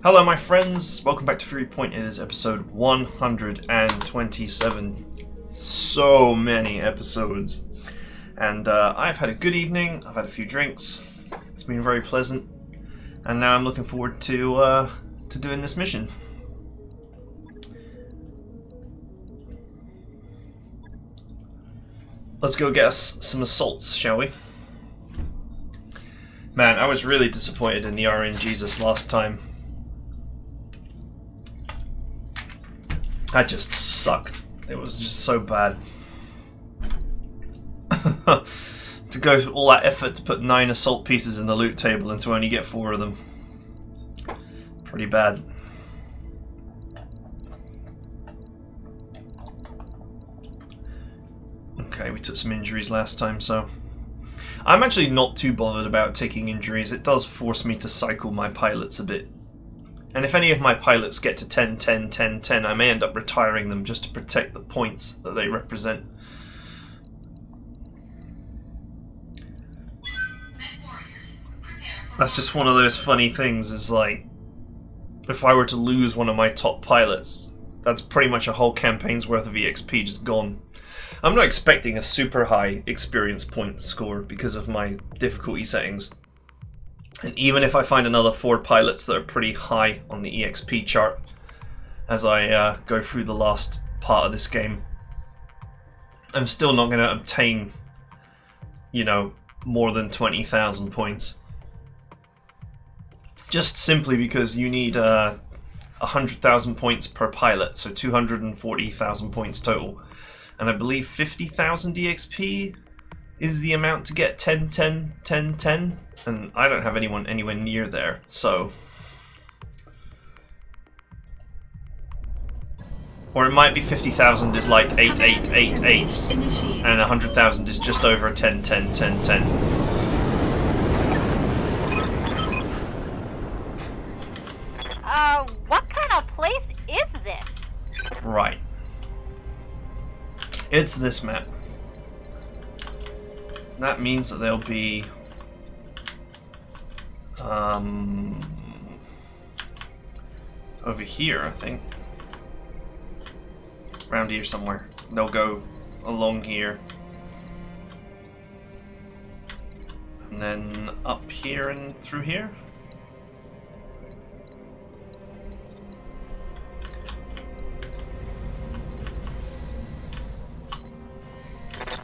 Hello my friends, welcome back to Furypoint. It is episode 127. So many episodes. And I've had a good evening, I've had a few drinks, it's been very pleasant, and now I'm looking forward to doing this mission. Let's go get us some assaults, shall we? Man, I was really disappointed in the RNGesus last time. That just sucked. It was just so bad. To go through all that effort to put 9 assault pieces in the loot table and to only get 4 of them. Pretty bad. Okay, we took some injuries last time, so... I'm actually not too bothered about taking injuries. It does force me to cycle my pilots a bit. And if any of my pilots get to 10, 10, 10, 10, I may end up retiring them just to protect the points that they represent. That's just one of those funny things, is like, if I were to lose one of my top pilots, that's pretty much a whole campaign's worth of EXP just gone. I'm not expecting a super high experience point score because of my difficulty settings. And even if I find another 4 pilots that are pretty high on the EXP chart as I go through the last part of this game, I'm still not going to obtain, you know, more than 20,000 points. Just simply because you need 100,000 points per pilot, so 240,000 points total. And I believe 50,000 EXP is the amount to get 10, 10, 10, 10. And I don't have anyone anywhere near there, so... Or it might be 50,000 is like 8, 8, 8, 8, and 100,000 is just over 10, 10, 10, 10. What kind of place is this? Right. It's this map. That means that there'll be... over here, I think. Around here somewhere. They'll go along here. And then up here and through here.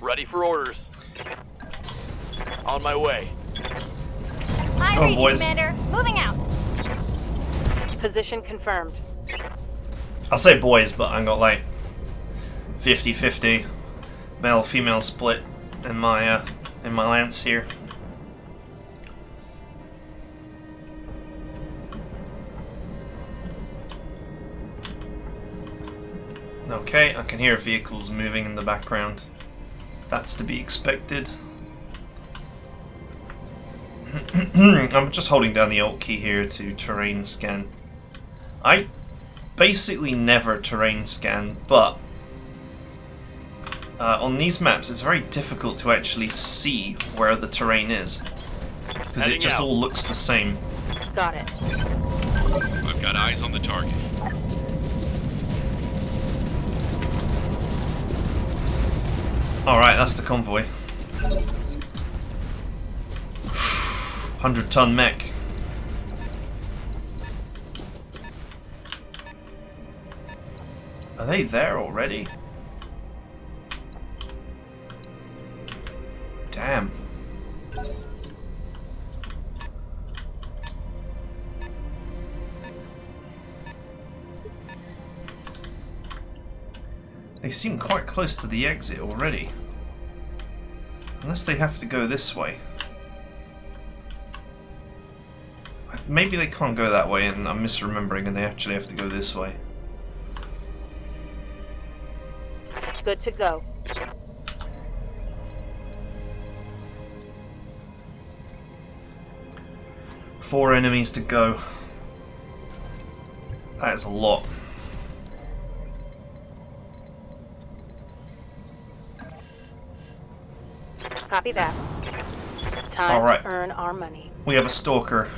Ready for orders. On my way. Let's go, boys. Commander. Moving out. Position confirmed. I'll say boys, but I got like 50-50 male-female split in my lance here. Okay, I can hear vehicles moving in the background. That's to be expected. I'm just holding down the Alt key here to terrain scan. I basically never terrain scan, but on these maps it's very difficult to actually see where the terrain is, because it just all looks the same. Got it. I've got eyes on the target. Alright, that's the convoy. 100-ton mech. Are they there already? Damn. They seem quite close to the exit already. Unless they have to go this way. Maybe they can't go that way and I'm misremembering and they actually have to go this way. Good to go. 4 enemies to go. That is a lot. Copy that. Time All right. to earn our money. We have a stalker,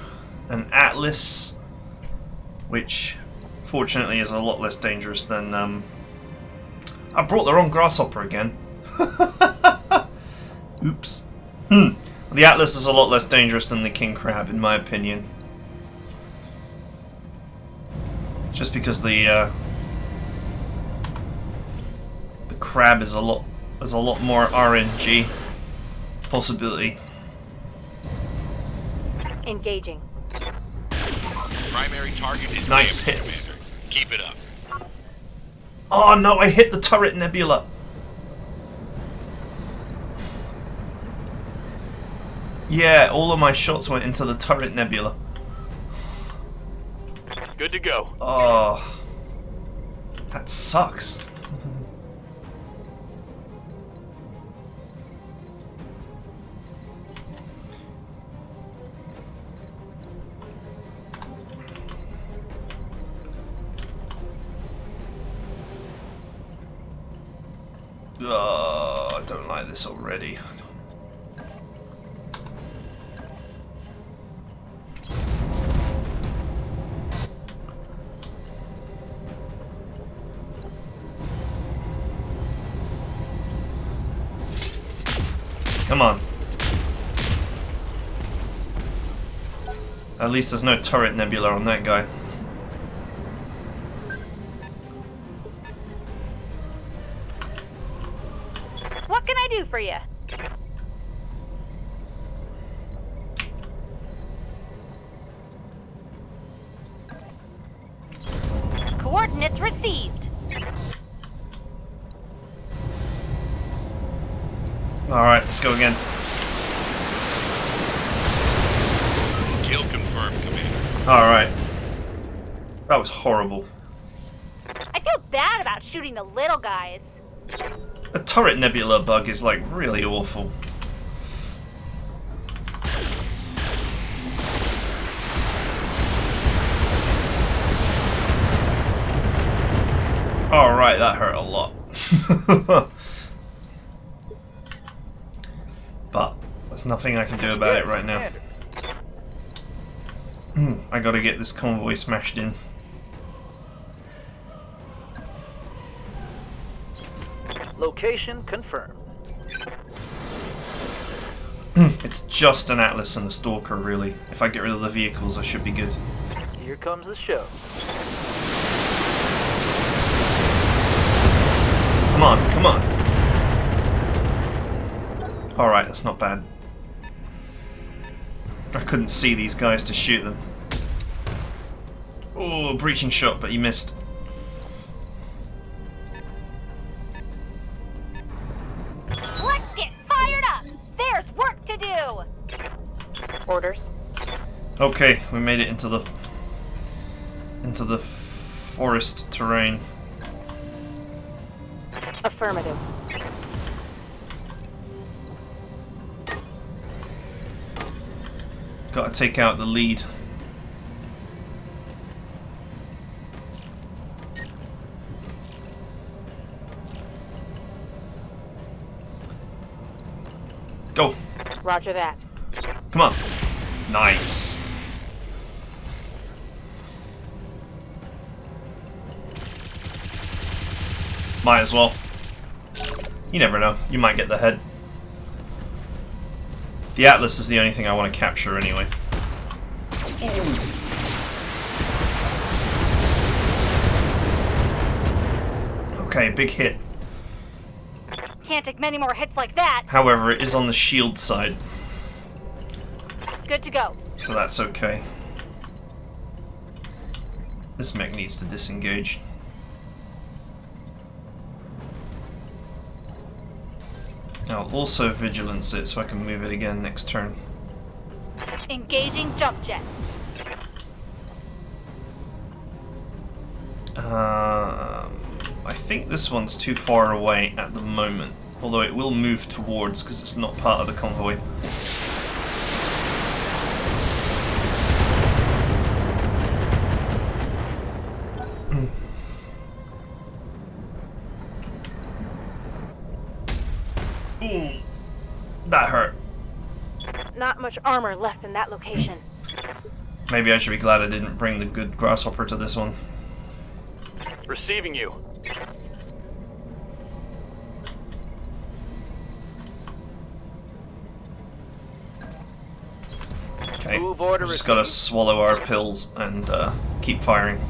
an Atlas, which fortunately is a lot less dangerous than... I brought the wrong grasshopper again. Oops. The Atlas is a lot less dangerous than the king crab, in my opinion. Just because the crab is a lot more RNG possibility. Engaging. Primary target is Nice damaged, hits. Commander. Keep it up. Oh no, I hit the turret nebula. Yeah, all of my shots went into the turret nebula. Good to go. Oh, that sucks. Oh, I don't like this already. Come on. At least there's no turret nebula on that guy. What can I do for you? Coordinates received. Alright, let's go again. Kill confirmed, Commander. Alright. That was horrible. I feel bad about shooting the little guys. A turret nebula bug is like really awful. Alright, that hurt a lot. But there's nothing I can do about it right now. I gotta get this convoy smashed in. Location confirmed. It's just an Atlas and a Stalker, really. If I get rid of the vehicles, I should be good. Here comes the show. Come on, come on. Alright, that's not bad. I couldn't see these guys to shoot them. Oh, breaching shot, but he missed. Let's get fired up. There's work to do. Orders. Okay, we made it into the forest terrain. Affirmative. Gotta take out the lead. Go! Roger that. Come on! Nice! Might as well. You never know, you might get the head. The Atlas is the only thing I want to capture anyway. Okay, big hit. Can't take many more hits like that. However, it is on the shield side, Good to go. so that's okay. This mech needs to disengage. I'll also vigilance it so I can move it again next turn. Engaging jump jet. I think this one's too far away at the moment, although it will move towards because it's not part of the convoy. Ooh, that hurt. Not much armor left in that location. Maybe I should be glad I didn't bring the good grasshopper to this one. Receiving you. Okay, Move order we just gotta received. swallow our pills and keep firing.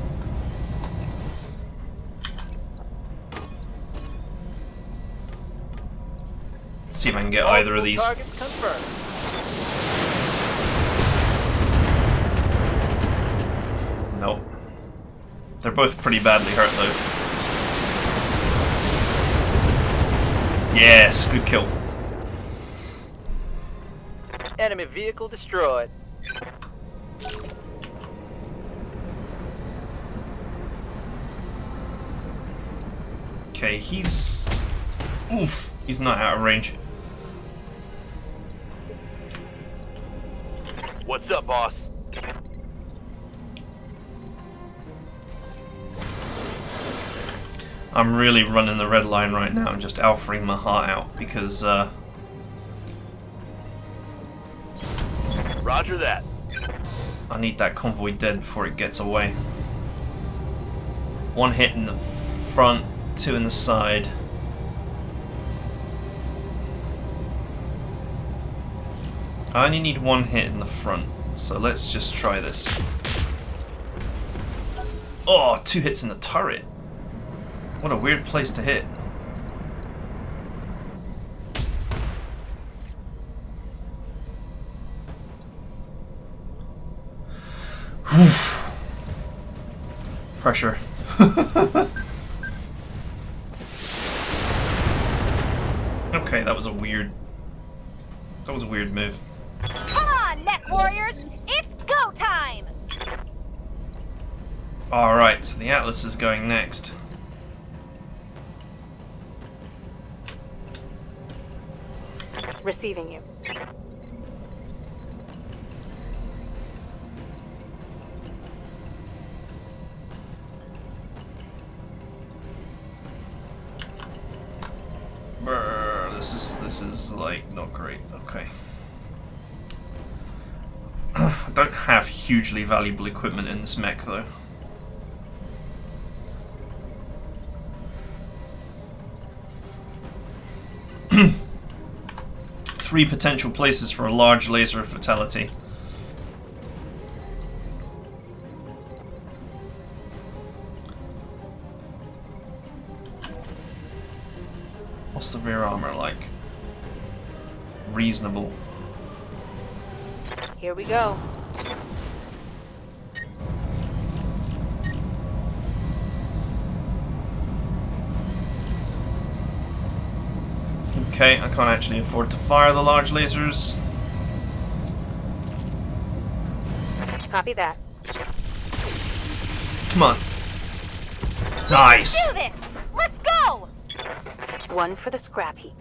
Let's see if I can get either of these. Targets confirmed. Nope. They're both pretty badly hurt though. Yes, good kill. Enemy vehicle destroyed. Okay, he's... Oof! He's not out of range. What's up, boss? I'm really running the red line right now and just alphaing my heart out because Roger that. I need that convoy dead before it gets away. One hit in the front, two in the side. I only need one hit in the front, so let's just try this. Oh, 2 hits in the turret. What a weird place to hit. Pressure. Okay, that was a weird move. Come on, Neck Warriors! It's go time! Alright, so the Atlas is going next. Receiving you. Brr, this is like not great. Okay. I don't have hugely valuable equipment in this mech though. Three potential places for a large laser fatality. What's the rear armor like? Reasonable. Here we go. Okay, I can't actually afford to fire the large lasers. Copy that. Come on. Nice. Do this! Let's go! One for the scrap heap.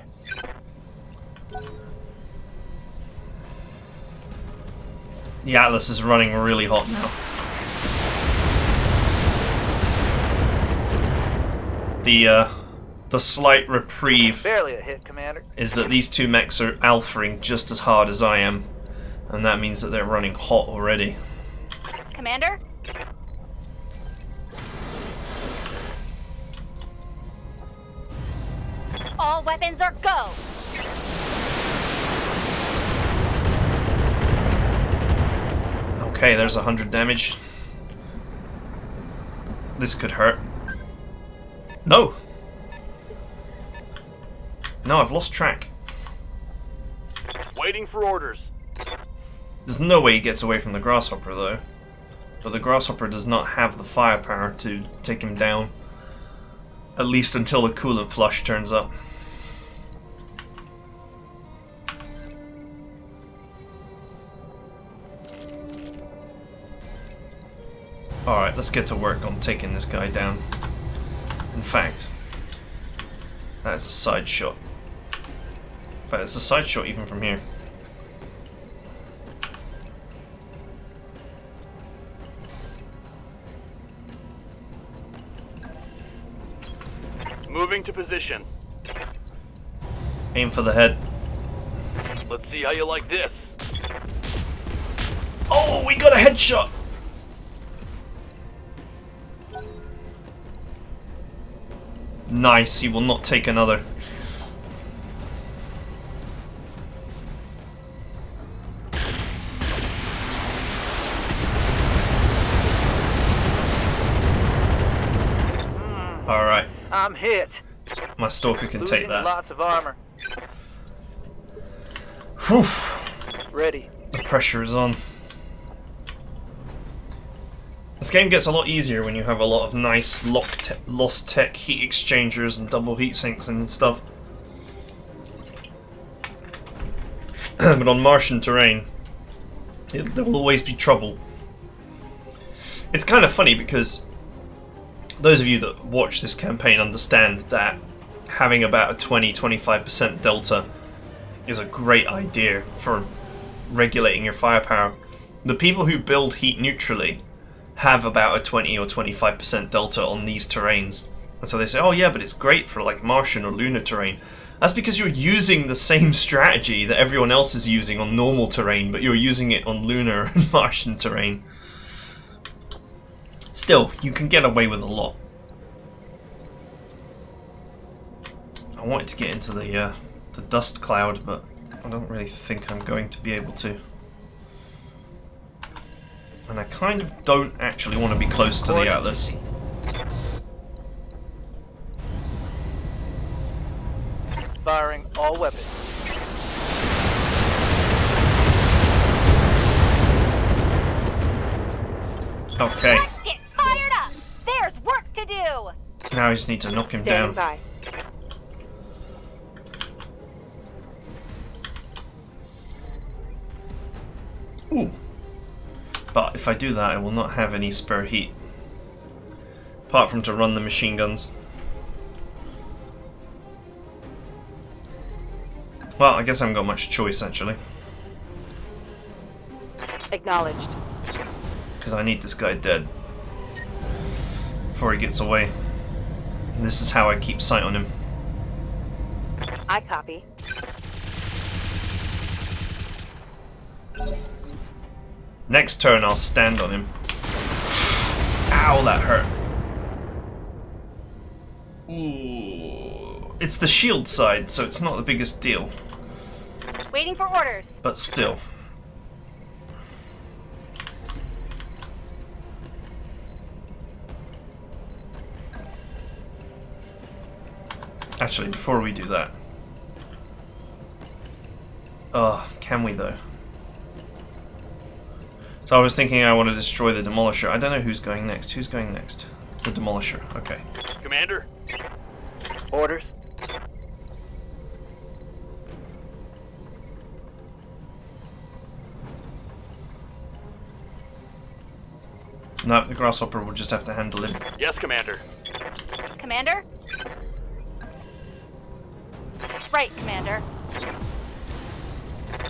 The Atlas is running really hot now. The slight reprieve Barely a hit, Commander. is that these two mechs are alphaing just as hard as I am, and that means that they're running hot already. Commander? All weapons are go! Okay, there's 100 damage. This could hurt. No! No, I've lost track. Waiting for orders. There's no way he gets away from the Grasshopper, though. But the Grasshopper does not have the firepower to take him down. At least until the coolant flush turns up. Alright, let's get to work on taking this guy down. In fact, that is a side shot. In fact, it's a side shot even from here. Moving to position. Aim for the head. Let's see how you like this. Oh! Oh, we got a headshot! Nice, he will not take another. Alright. I'm hit. My stalker can Losing take that. lots of armor. Whew. Ready. The pressure is on. This game gets a lot easier when you have a lot of nice lost tech heat exchangers and double heat sinks and stuff. But on Martian terrain, there will always be trouble. It's kind of funny because those of you that watch this campaign understand that having about a 20-25% delta is a great idea for regulating your firepower. The people who build heat neutrally have about a 20 or 25% delta on these terrains. And so they say, oh yeah, but it's great for like Martian or lunar terrain. That's because you're using the same strategy that everyone else is using on normal terrain, but you're using it on lunar and Martian terrain. Still, you can get away with a lot. I wanted to get into the dust cloud, but I don't really think I'm going to be able to. And I kind of don't actually want to be close to the Atlas. Firing all weapons. Okay. Let's get fired up! There's work to do! Now I just need to knock him Standing down. by. Ooh. But if I do that, I will not have any spare heat. Apart from to run the machine guns. Well, I guess I haven't got much choice, actually. Acknowledged. Because I need this guy dead. Before he gets away. And this is how I keep sight on him. I copy. Next turn, I'll stand on him. Ow, that hurt. Ooh. It's the shield side, so it's not the biggest deal. Waiting for orders. But still. Actually, before we do that. Can we though? So I was thinking I want to destroy the Demolisher. I don't know who's going next. Who's going next? The Demolisher. Okay. Commander? Orders. No, the Grasshopper will just have to handle him. Yes, Commander. Commander? Right, Commander.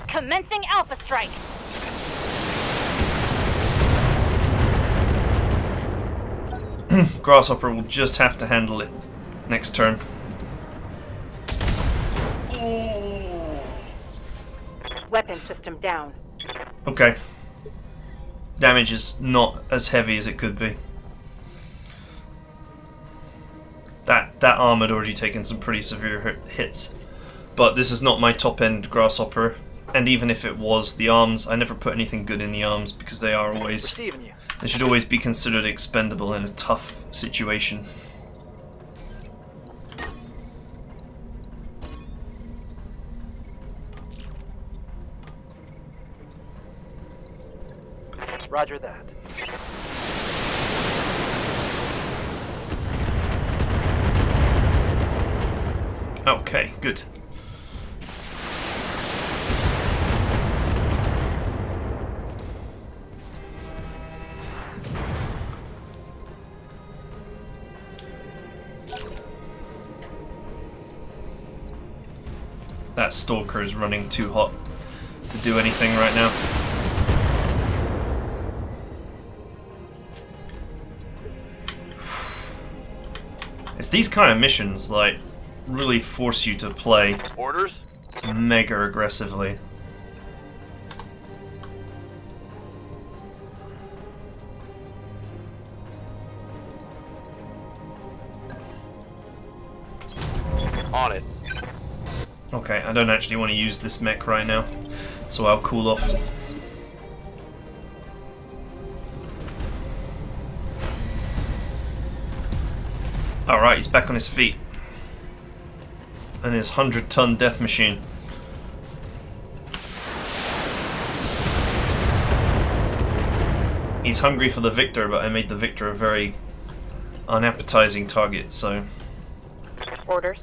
Commencing Alpha Strike. Grasshopper will just have to handle it next turn. Ooh. Weapon system down. Okay. Damage is not as heavy as it could be. That arm had already taken some pretty severe hits. But this is not my top-end Grasshopper. And even if it was, the arms, I never put anything good in the arms because they are always... Receiving you. They should always be considered expendable in a tough situation. Roger that. Okay, good. That Stalker is running too hot to do anything right now. It's these kind of missions, like, really force you to play Orders? mega aggressively. On it. Okay, I don't actually want to use this mech right now, so I'll cool off. Alright, he's back on his feet. And his 100-ton death machine. He's hungry for the victor, but I made the victor a very unappetizing target, so... Orders.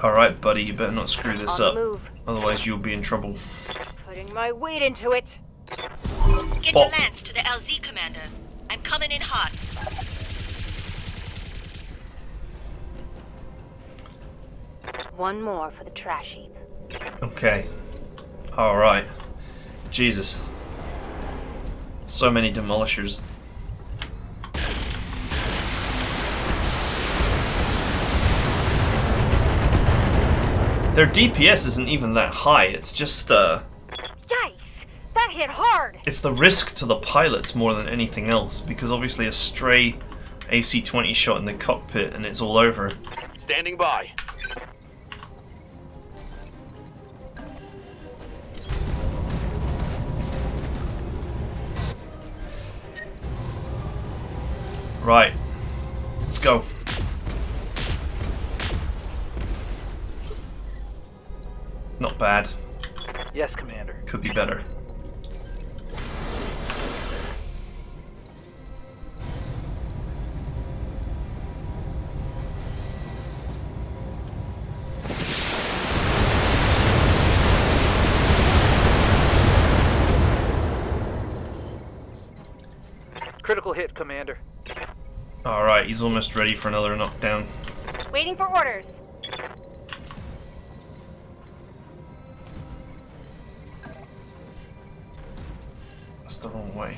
Alright, buddy, you better not screw this On up. the move. Otherwise you'll be in trouble. Putting my weight into it. Get Oh. your lance to the LZ, Commander. I'm coming in hot. One more for the trash heap. Okay. Alright. Jesus. So many demolishers. Their DPS isn't even that high, it's just, Yikes! That hit hard! it's the risk to the pilots more than anything else, because obviously a stray AC-20 shot in the cockpit and it's all over. Standing by. Right. Let's go. Not bad. Yes, Commander. Could be better. Critical hit, Commander. Alright, he's almost ready for another knockdown. Waiting for orders. That's the wrong way.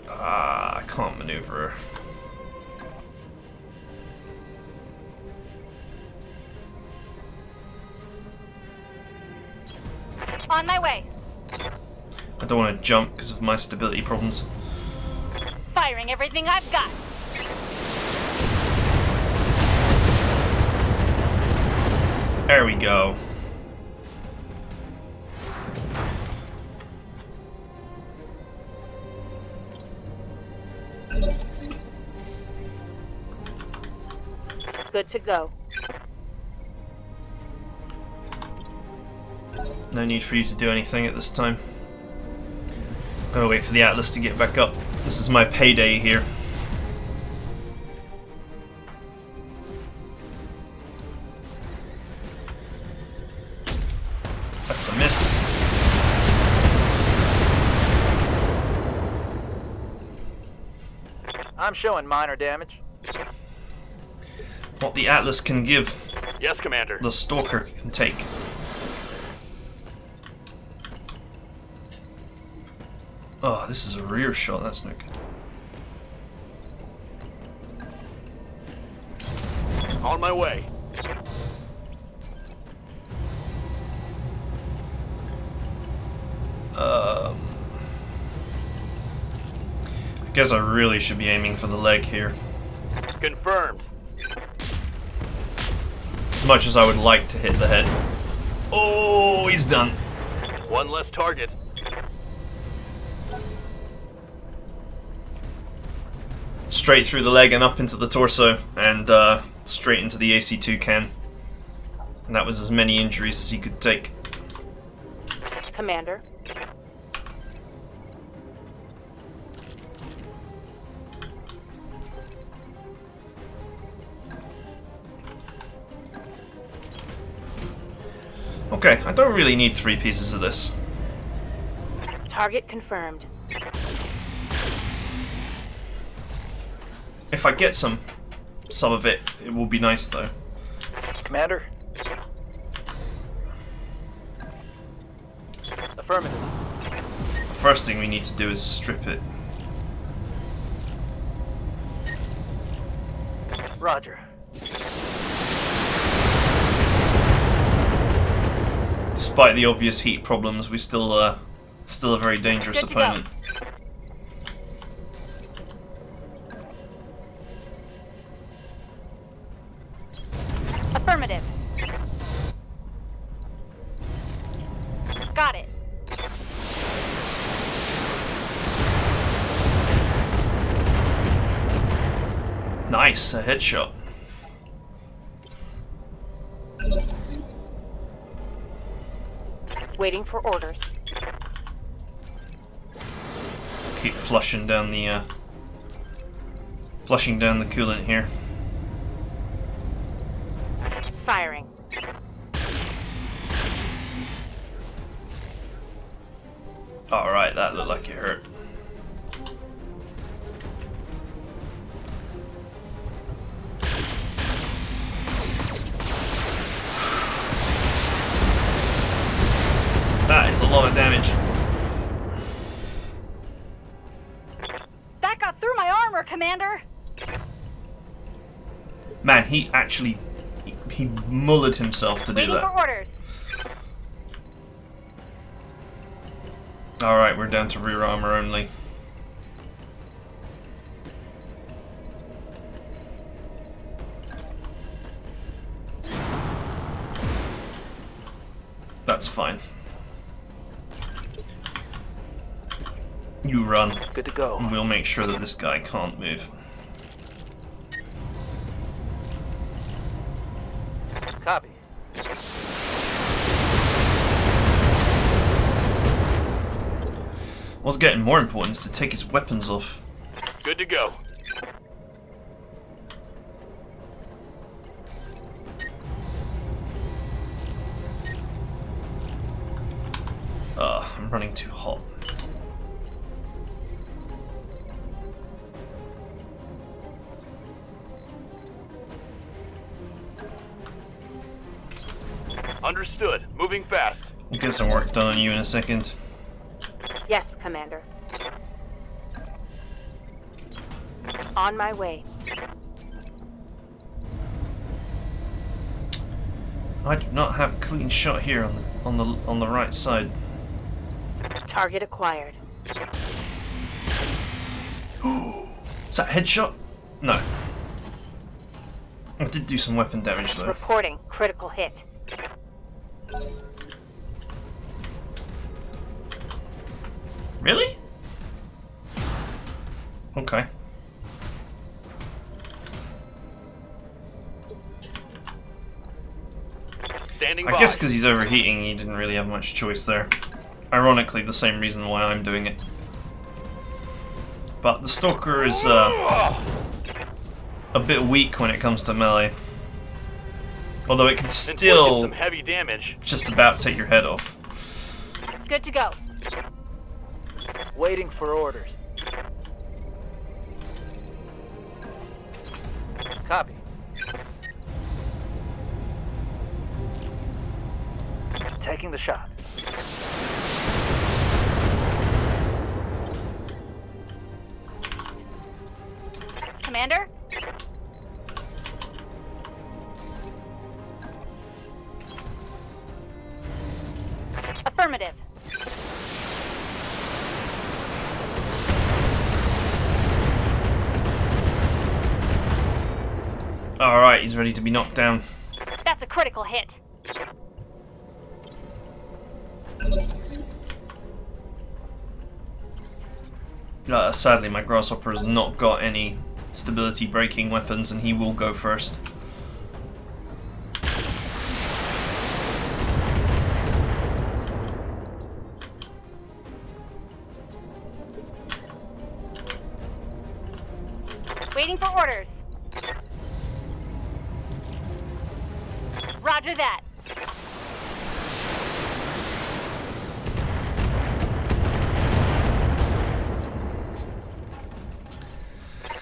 Ah, I can't maneuver. On my way. I don't want to jump because of my stability problems. Firing everything I've got. There we go. Good to go. No need for you to do anything at this time. Gotta wait for the Atlas to get back up. This is my payday here. That's a miss. I'm showing minor damage. What the Atlas can give, Yes, Commander. the Stalker can take. Oh, this is a rear shot, that's no good. On my way. I guess I really should be aiming for the leg here. Confirmed. As much as I would like to hit the head. Oh, he's done. One less target. Straight through the leg and up into the torso, and straight into the AC-2 can. And that was as many injuries as he could take. Commander. Okay, I don't really need 3 pieces of this. Target confirmed. If I get some of it, it will be nice though. Commander. Affirmative. The first thing we need to do is strip it. Roger. Despite the obvious heat problems, we still Still a very dangerous Good to go. opponent. Affirmative. Got it. Nice, a headshot. Waiting for orders. Keep flushing down the coolant here. Firing. Alright, that looked like it hurt. That is a lot of damage. That got through my armor, Commander. Man, he actually he mullered himself to do Waiting for that. orders. Alright, we're down to rear armor only. That's fine. You run, Good to go. and we'll make sure that this guy can't move. Copy. What's getting more important is to take his weapons off. Good to go. I'm running too hot. Understood. Moving fast. We'll get some work done on you in a second. Yes, Commander. On my way. I do not have a clean shot here on the right side. Target acquired. Is that a headshot? No. I did do some weapon damage though. Reporting critical hit. Really? Okay. Standing I by. guess because he's overheating, he didn't really have much choice there. Ironically, the same reason why I'm doing it. But the Stalker is a bit weak when it comes to melee. Although it can Inflicted still some heavy damage. just about take your head off. Good to go. Waiting for orders. Copy. Taking the shot. Commander? Affirmative. Alright, he's ready to be knocked down. That's a critical hit. Sadly, my Grasshopper has not got any stability breaking weapons, and he will go first. Waiting for orders. Roger that.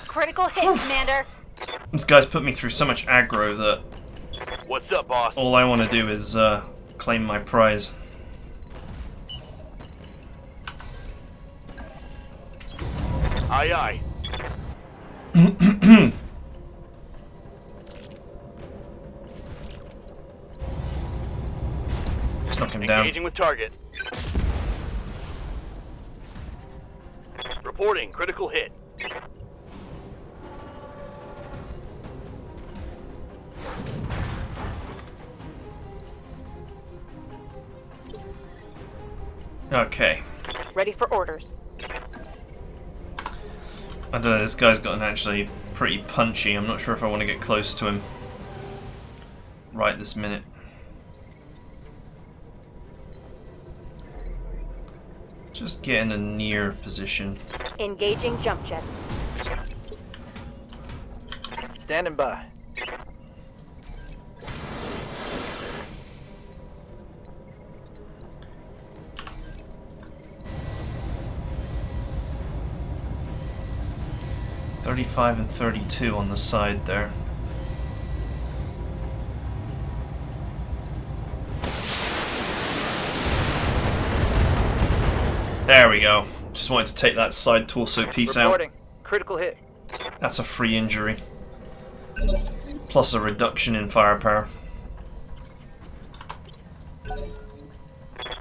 Critical hit, Commander. This guy's put me through so much aggro that What's up, boss? all I want to do is claim my prize. Aye, aye. Just knock him down. Engaging with target. Reporting critical hit. Okay. Ready for orders. I don't know, this guy's gotten actually pretty punchy. I'm not sure if I want to get close to him right this minute. Just get in a near position. Engaging jump jet. Standing by. .35 and 32 on the side there. There we go. Just wanted to take that side torso piece out. Reporting critical hit. That's a free injury. Plus a reduction in firepower.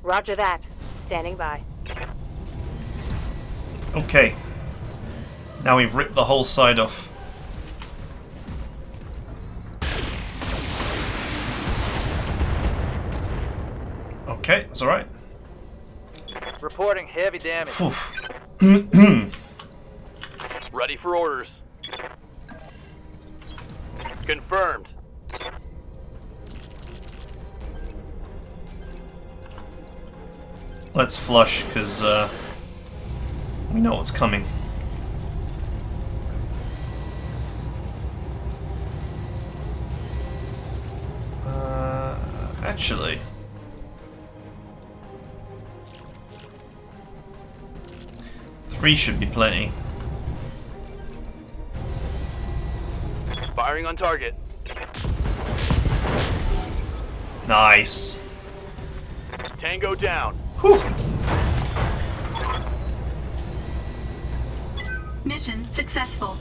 Roger that. Standing by. Okay. Now we've ripped the whole side off. Okay, that's alright. Reporting heavy damage. Ready for orders. Confirmed. Let's flush, because we know what's coming. Actually... Three should be plenty. Firing on target. Nice. Tango down. Whew. Mission successful.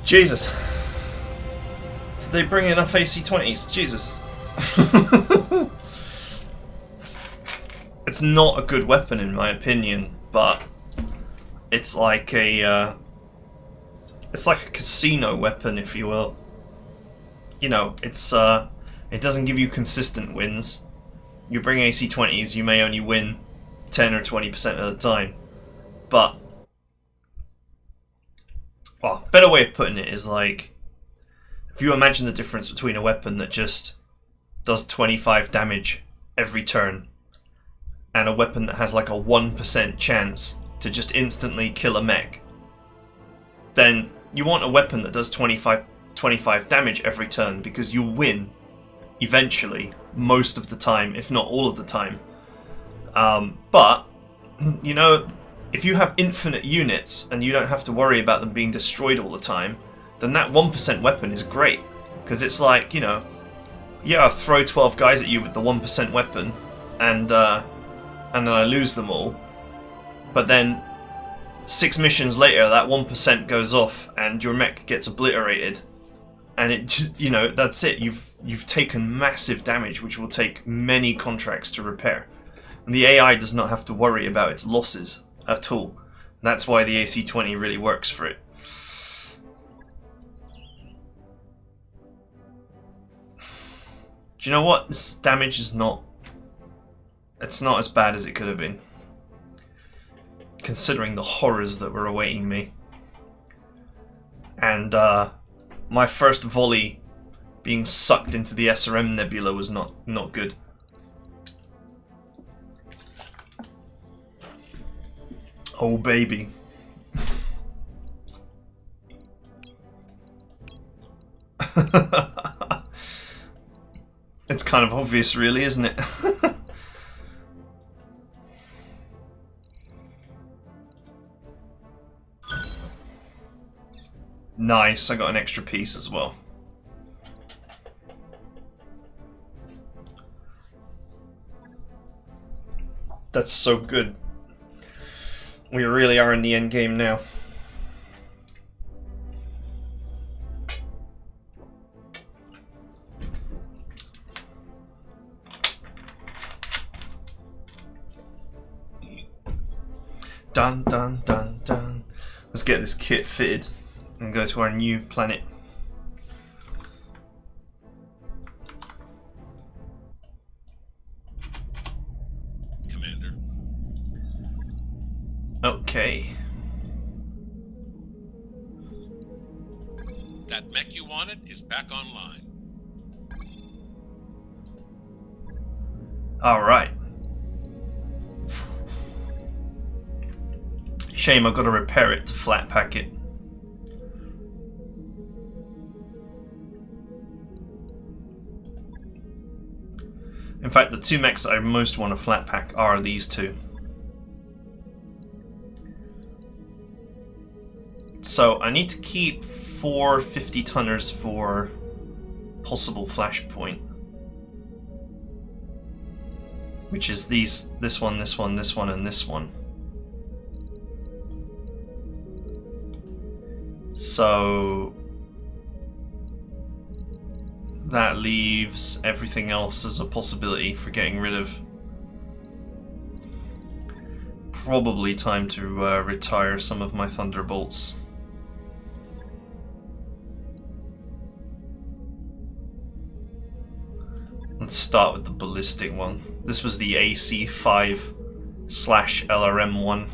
Jesus. Did they bring enough AC-20s? Jesus. It's not a good weapon in my opinion, but it's like a casino weapon, if you will. You know, it's it doesn't give you consistent wins. You bring AC-20s, you may only win 10 or 20% of the time. But, well, better way of putting it is like, if you imagine the difference between a weapon that just does 25 damage every turn and a weapon that has like a 1% chance to just instantly kill a mech, then you want a weapon that does 25 damage every turn, because you'll win eventually, most of the time, if not all of the time. But, you know, if you have infinite units and you don't have to worry about them being destroyed all the time, then that 1% weapon is great. Because it's like, you know, yeah, I'll throw 12 guys at you with the 1% weapon, and then I lose them all. But then 6 missions later, that 1% goes off and your mech gets obliterated, and it just, you know, that's it. You've taken massive damage, which will take many contracts to repair. And the AI does not have to worry about its losses at all. And that's why the AC-20 really works for it. Do you know what? This damage is not... It's not as bad as it could have been, considering the horrors that were awaiting me. And my first volley being sucked into the SRM nebula was not good. Oh baby. It's kind of obvious really, isn't it? Nice, I got an extra piece as well. That's so good. We really are in the end game now. Dun dun dun dun. Let's get this kit fitted and go to our new planet. Commander. Okay. That mech you wanted is back online. Alright. Shame I've got to repair it to flat pack it. In fact, the two mechs that I most want to flat pack are these two. So I need to keep 4 50-tonners for possible Flashpoint. Which is this one, this one, this one, and this one. So that leaves everything else as a possibility for getting rid of. Probably time to retire some of my Thunderbolts. Let's start with the ballistic one. This was the AC5/LRM one.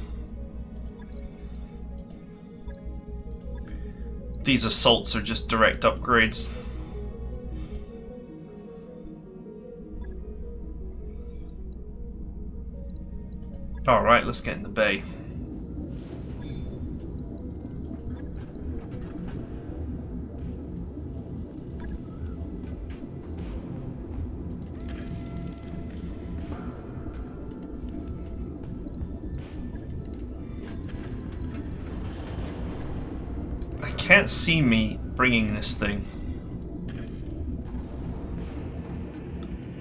These assaults are just direct upgrades. Alright, let's get in the bay. I can't see me bringing this thing.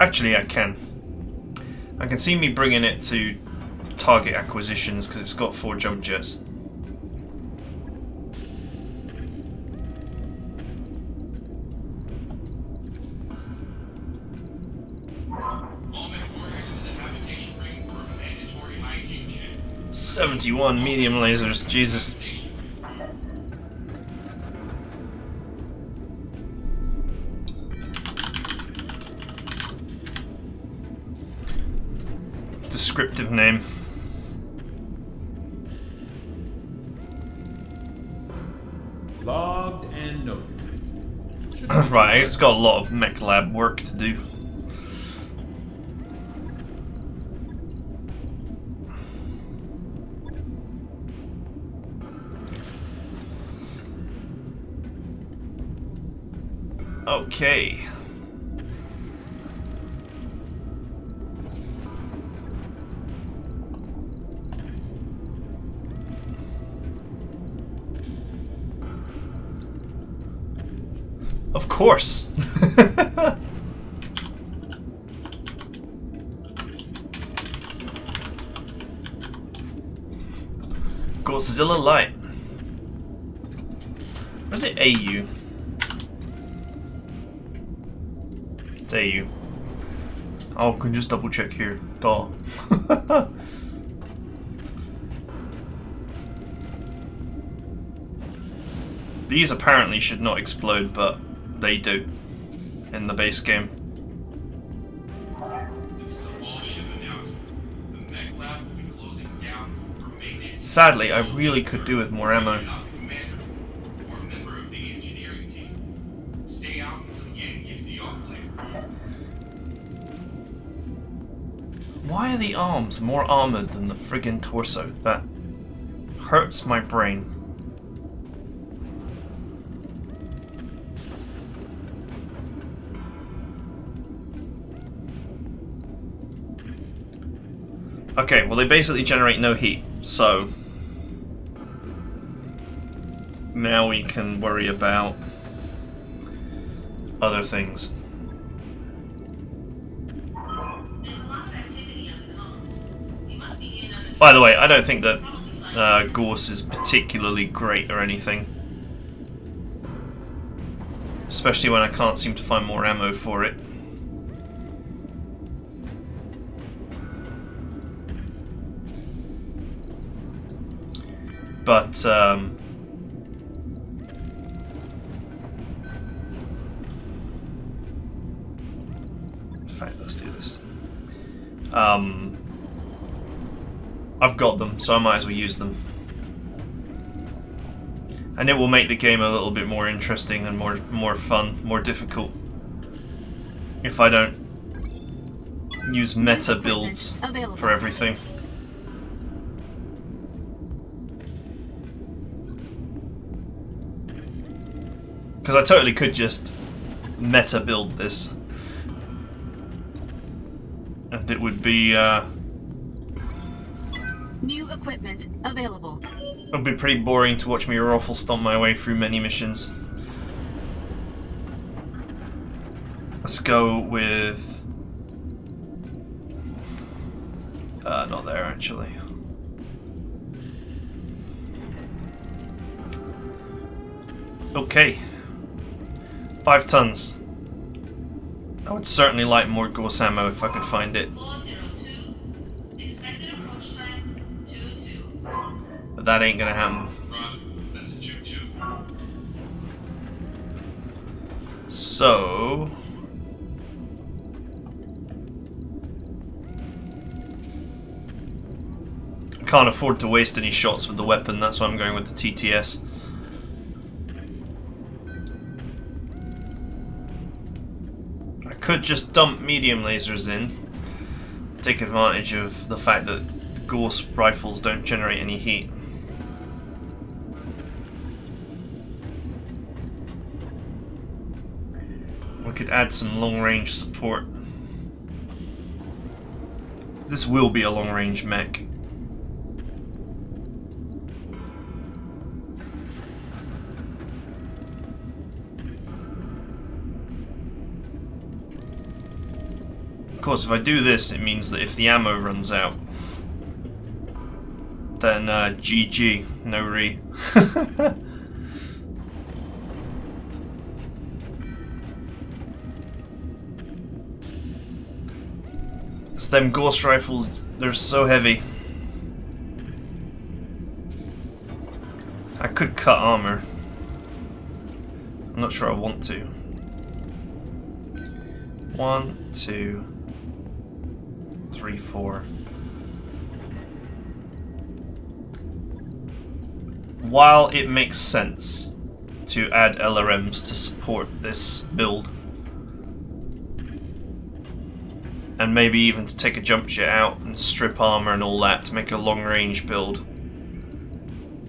Actually, I can. I can see me bringing it to target acquisitions because it's got 4 jump jets. All mech warriors in the habitation ring for a mandatory hygiene check. 71 medium lasers, Jesus. Descriptive name. Logged and noted. Right, it's got a lot of mech lab work to do. Okay. Of course. Godzilla Light. Or is it AU? It's AU. Oh, can just double check here. Duh. These apparently should not explode, but they do in the base game. This is a bullshit announcement. The mech lab will be closing down for maintenance. Sadly, I really could do with more ammo. Commander or member of the engineering team. Stay out until Yen gives the all clear. Why are the arms more armored than the friggin' torso? That hurts my brain. Okay, well they basically generate no heat, so now we can worry about other things. By the way, I don't think that Gorse is particularly great or anything. Especially when I can't seem to find more ammo for it. But in fact, let's do this. I've got them, so I might as well use them. And it will make the game a little bit more interesting and more fun, more difficult. If I don't use meta builds for everything. Because I totally could just meta build this. And it would be New equipment available. it would be pretty boring to watch me raffle stomp my way through many missions. Let's go with not there actually. Okay. 5 tons. I would certainly like more ghost ammo if I could find it. 402. Expected approach time 22. But that ain't gonna happen. Ron, that's a choo-choo. So... I can't afford to waste any shots with the weapon, that's why I'm going with the TTS. I could just dump medium lasers in, take advantage of the fact that ghost rifles don't generate any heat. We could add some long-range support. This will be a long-range mech. Of course, if I do this, it means that if the ammo runs out, then GG, no re. It's them ghost rifles, they're so heavy. I could cut armor. I'm not sure I want to. 1, 2, 3, 4. While it makes sense to add LRMs to support this build, and maybe even to take a jump jet out and strip armor and all that to make a long range build,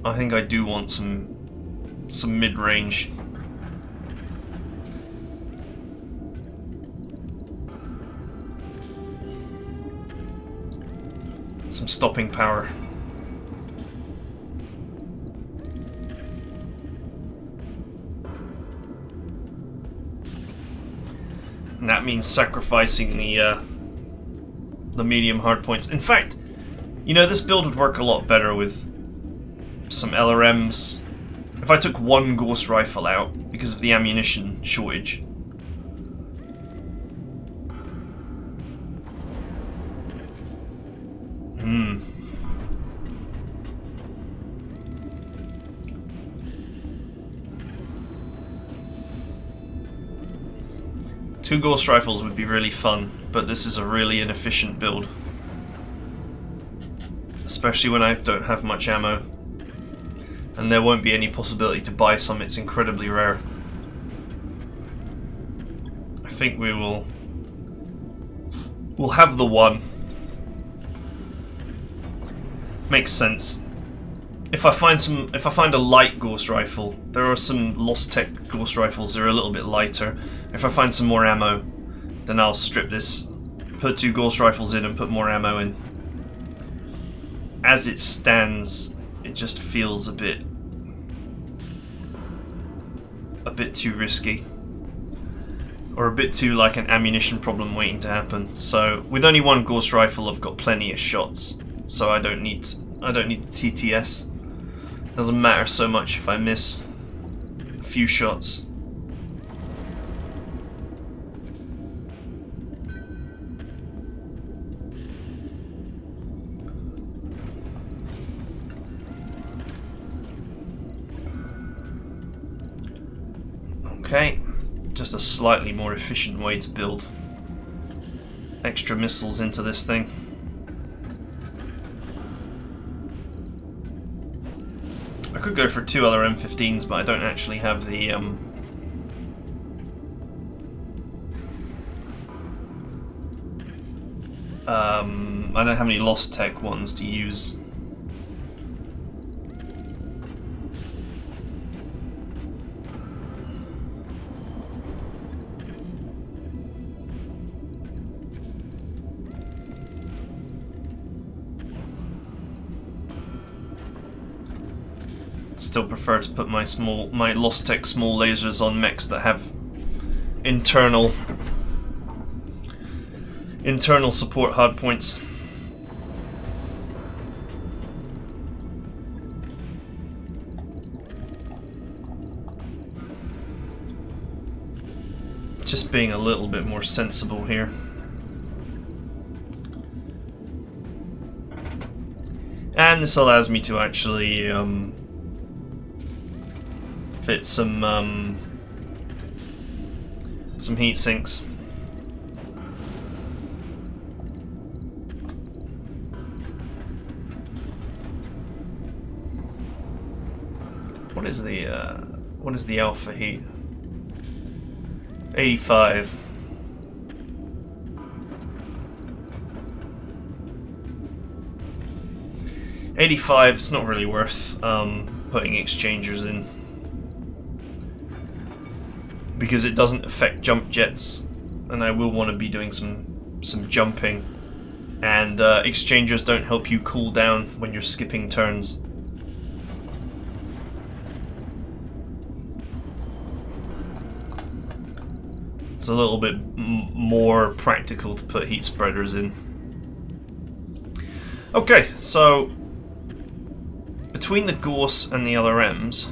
I think I do want some mid-range. Some stopping power. And that means sacrificing the medium hard points. In fact, you know, this build would work a lot better with some LRMs. If I took one ghost rifle out because of the ammunition shortage. Two ghost rifles would be really fun, but this is a really inefficient build. Especially when I don't have much ammo. And there won't be any possibility to buy some, it's incredibly rare. I think we'll have the one. Makes sense. If I find a light ghost rifle, there are some Lost Tech ghost rifles that are a little bit lighter. If I find some more ammo, then I'll strip this, put 2 ghost rifles in and put more ammo in. As it stands, it just feels a bit too risky. Or a bit too like an ammunition problem waiting to happen. So with only one ghost rifle I've got plenty of shots. So I don't need the TTS. Doesn't matter so much if I miss a few shots. Okay, just a slightly more efficient way to build extra missiles into this thing. I could go for 2 other M15s, but I don't actually have the I don't have any Lost Tech ones to use. Still prefer to put my Lost Tech small lasers on mechs that have internal support hardpoints. Just being a little bit more sensible here. And this allows me to actually fit some heat sinks. What is the alpha heat? 85. It's not really worth putting exchangers in, because it doesn't affect jump jets, and I will want to be doing some jumping, and exchangers don't help you cool down when you're skipping turns. It's a little bit more practical to put heat spreaders in. Okay, so between the Gorse and the LRMs,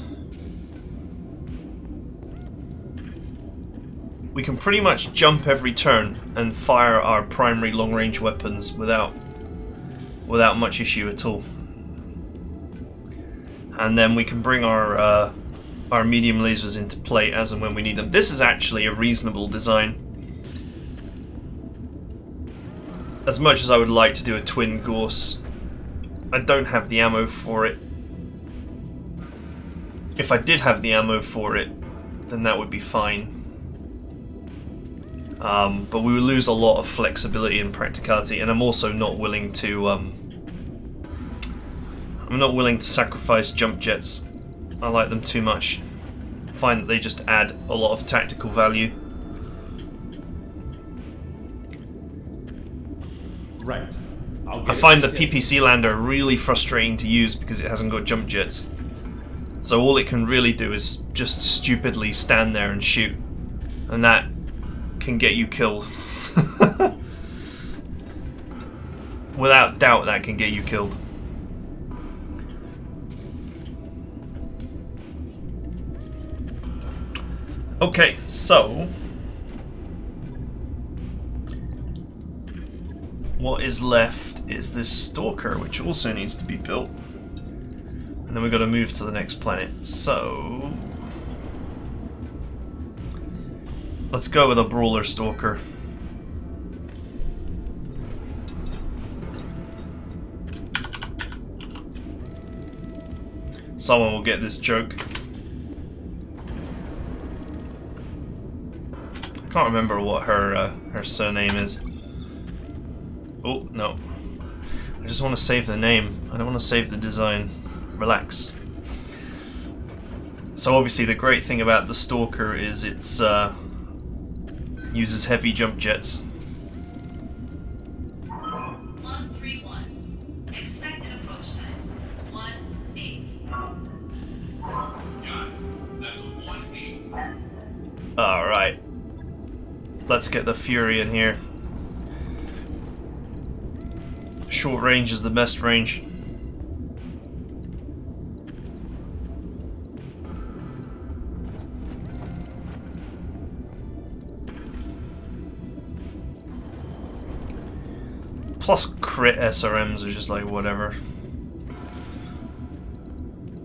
we can pretty much jump every turn and fire our primary long-range weapons without much issue at all. And then we can bring our medium lasers into play as and when we need them. This is actually a reasonable design. As much as I would like to do a twin Gorse, I don't have the ammo for it. If I did have the ammo for it, then that would be fine. But we would lose a lot of flexibility and practicality, and I'm also not willing to sacrifice jump jets. I like them too much. I find that they just add a lot of tactical value. Right. I find the PPC lander really frustrating to use because it hasn't got jump jets. So all it can really do is just stupidly stand there and shoot. And that can get you killed. Without doubt, that can get you killed. Okay, so what is left is this Stalker, which also needs to be built. And then we've got to move to the next planet. So let's go with a Brawler Stalker. Someone will get this joke. I can't remember what her surname is. Oh, no. I just want to save the name. I don't want to save the design. Relax. So obviously the great thing about the Stalker is it's uses heavy jump jets. 131. Expected approach time. 18. Got it. That's 1-8. Alright. Let's get the Fury in here. Short range is the best range. Plus crit SRMs are just like whatever.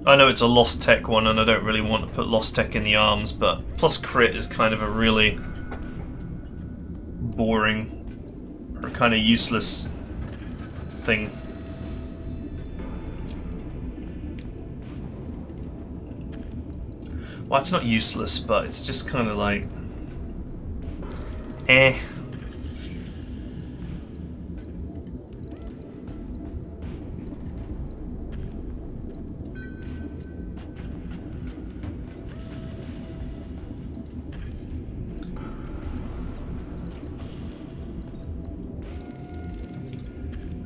I know it's a Lost Tech one, and I don't really want to put Lost Tech in the arms, but plus crit is kind of a really boring or kind of useless thing. Well, it's not useless, but it's just kind of like... eh.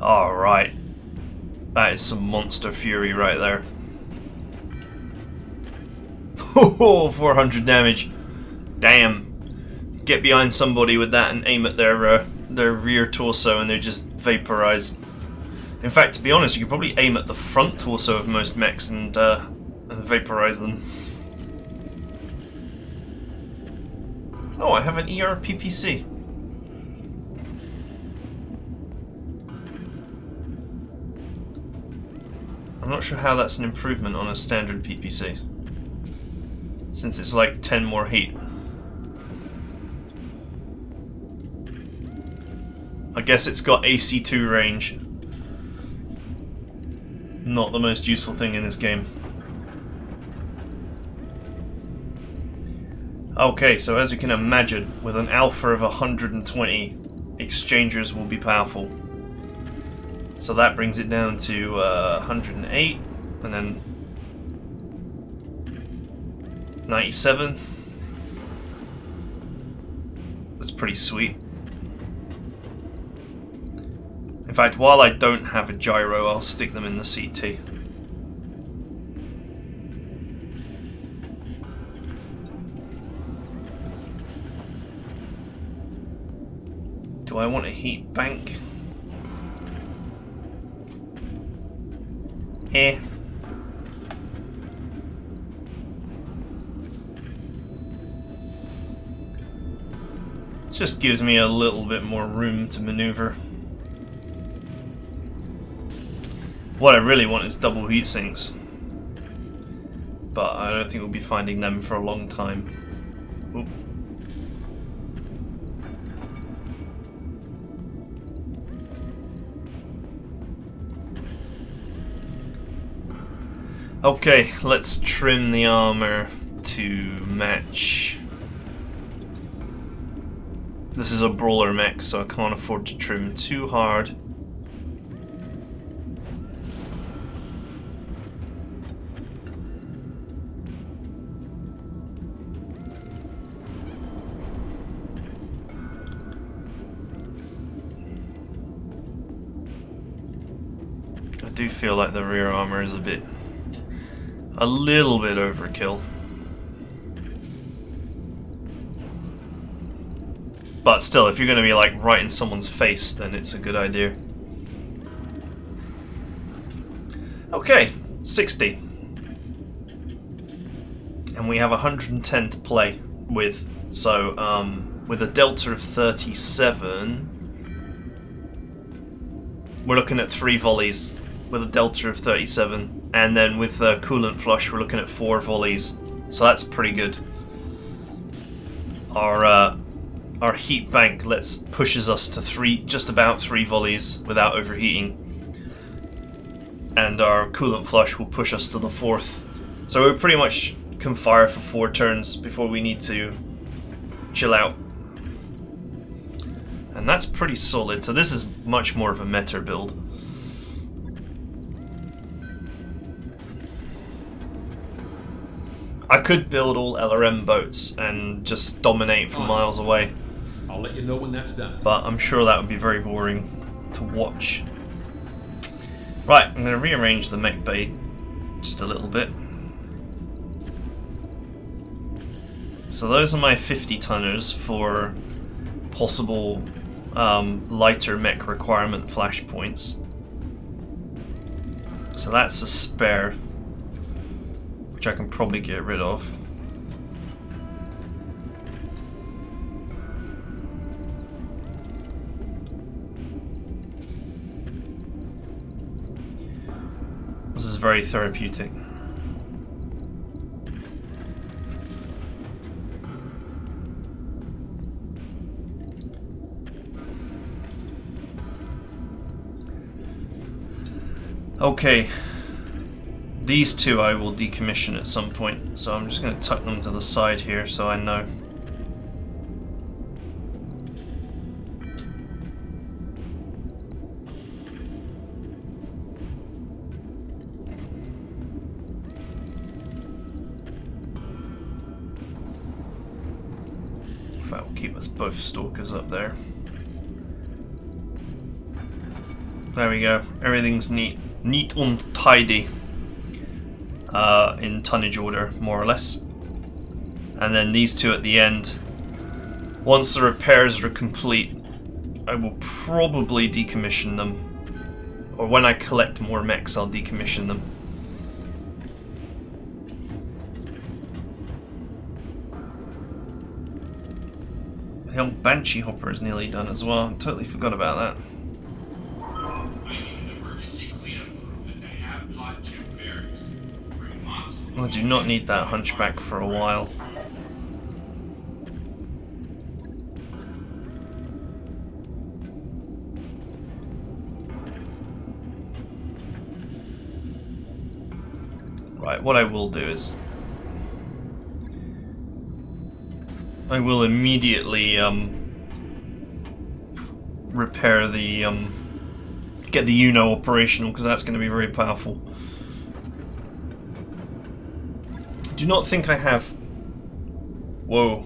Alright. That is some monster fury right there. Oh, 400 damage. Damn. Get behind somebody with that and aim at their rear torso and they just vaporize. In fact, to be honest, you could probably aim at the front torso of most mechs and vaporize them. Oh, I have an ERPPC. I'm not sure how that's an improvement on a standard PPC, since it's like 10 more heat. I guess it's got AC2 range. Not the most useful thing in this game. Okay, so as you can imagine, with an alpha of 120, exchangers will be powerful. So that brings it down to 108, and then 97. That's pretty sweet. In fact, while I don't have a gyro, I'll stick them in the CT. Do I want a heat bank? Eh. Just gives me a little bit more room to maneuver. What I really want is double heat sinks, but I don't think we'll be finding them for a long time. Oop. Okay, let's trim the armor to match. This is a brawler mech, so I can't afford to trim too hard. I do feel like the rear armor is a little bit overkill. But still, if you're going to be like right in someone's face, then it's a good idea. Okay, 60. And we have 110 to play with. So, with a delta of 37, we're looking at 3 volleys with a delta of 37. And then with the coolant flush, we're looking at 4 volleys. So that's pretty good. Our heat bank pushes us to just about 3 volleys without overheating. And our coolant flush will push us to the 4th. So we pretty much can fire for 4 turns before we need to chill out. And that's pretty solid. So this is much more of a meta build. I could build all LRM boats and just dominate from miles away. I'll let you know when that's done. But I'm sure that would be very boring to watch. Right, I'm going to rearrange the mech bay just a little bit. So those are my 50 tonners for possible lighter mech requirement flashpoints. So that's a spare, which I can probably get rid of. This is very therapeutic. Okay. These two I will decommission at some point, so I'm just going to tuck them to the side here so I know. That will keep us both stalkers up there. There we go. Everything's neat and tidy. In tonnage order, more or less. And then these two at the end. Once the repairs are complete, I will probably decommission them. Or when I collect more mechs, I'll decommission them. The old Banshee Hopper is nearly done as well. I totally forgot about that. I need an emergency cleanup crew and they have pod chip barracks. Bring mops. I do not need that hunchback for a while. Right, what I will do is I will immediately repair the get the Uno operational, because that's going to be very powerful. Do not think I have... Whoa.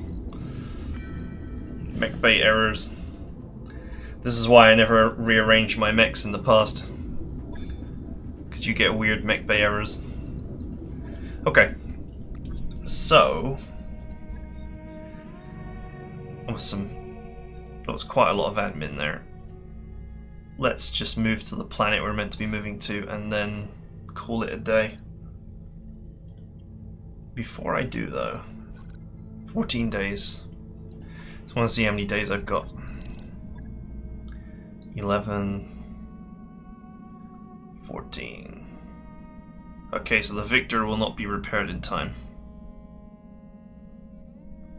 Mech bay errors. This is why I never rearranged my mechs in the past. Because you get weird mech bay errors. Okay. So... Awesome. That was quite a lot of admin there. Let's just move to the planet we're meant to be moving to and then call it a day. Before I do though, 14 days. Just want to see how many days I've got. 11, 14. Okay, so the Victor will not be repaired in time.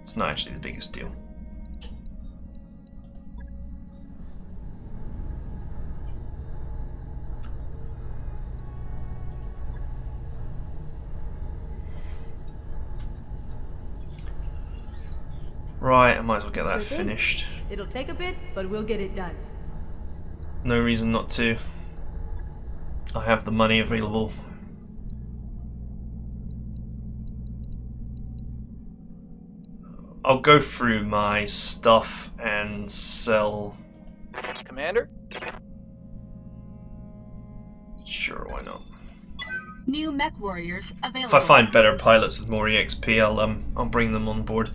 It's not actually the biggest deal. Right, I might as well get that finished. It'll take a bit, but we'll get it done. No reason not to. I have the money available. I'll go through my stuff and sell. Commander? Sure, why not? New mech warriors available. If I find better pilots with more EXP, I'll bring them on board.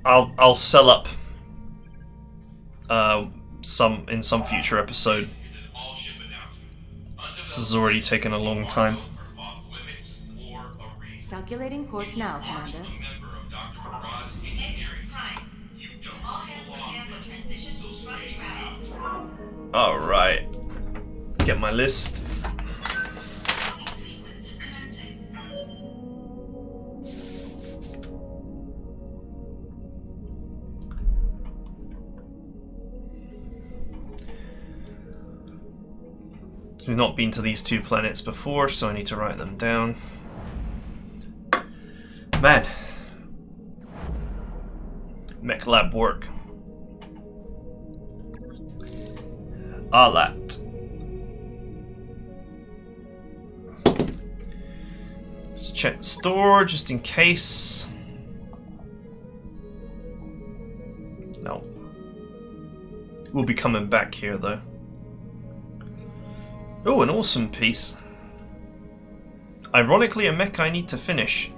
I'll sell up some in some future episode. This has already taken a long time. Calculating course now, Commander. Alright. Get my list. So we've not been to these two planets before, so I need to write them down. Man. Mech lab work. A lot. Just check the store just in case. No. We'll be coming back here though. Oh, an awesome piece. Ironically, a mech I need to finish.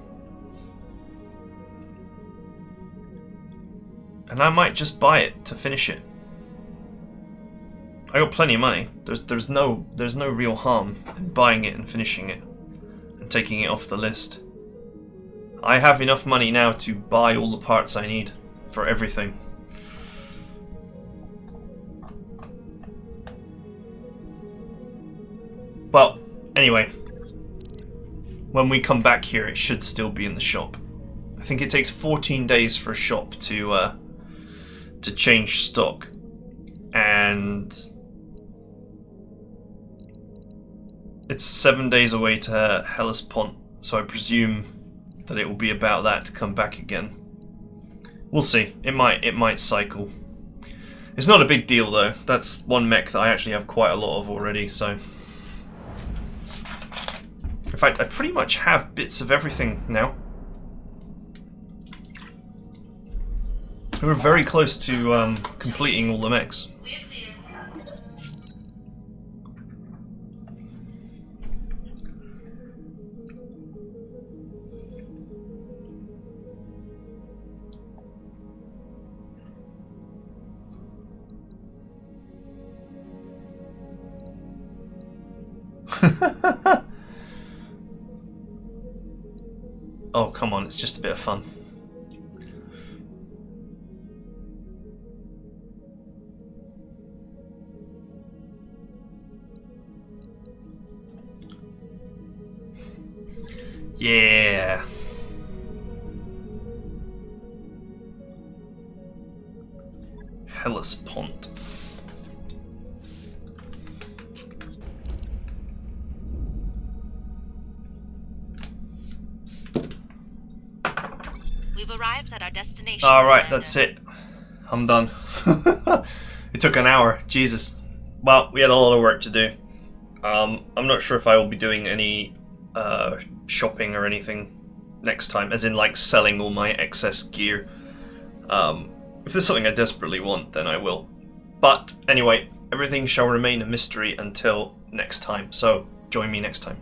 And I might just buy it to finish it. I got plenty of money. There's no real harm in buying it and finishing it and taking it off the list. I have enough money now to buy all the parts I need for everything. Well, anyway, when we come back here, it should still be in the shop. I think it takes 14 days for a shop to change stock, and It's 7 days away to Hellespont, so I presume that it will be about that to come back again. We'll see. It might cycle. It's not a big deal though. That's one mech that I actually have quite a lot of already, so... In fact, I pretty much have bits of everything now. We're very close to completing all the mechs. We're clear. Oh, come on, it's just a bit of fun. Yeah. Hellespont. We've arrived at our destination. Alright, Commander. that's it. I'm done. It took an hour. Jesus. Well, we had a lot of work to do. I'm not sure if I will be doing any shopping or anything next time, as in like selling all my excess gear. If there's something I desperately want, then I will. But anyway, everything shall remain a mystery until next time, so join me next time.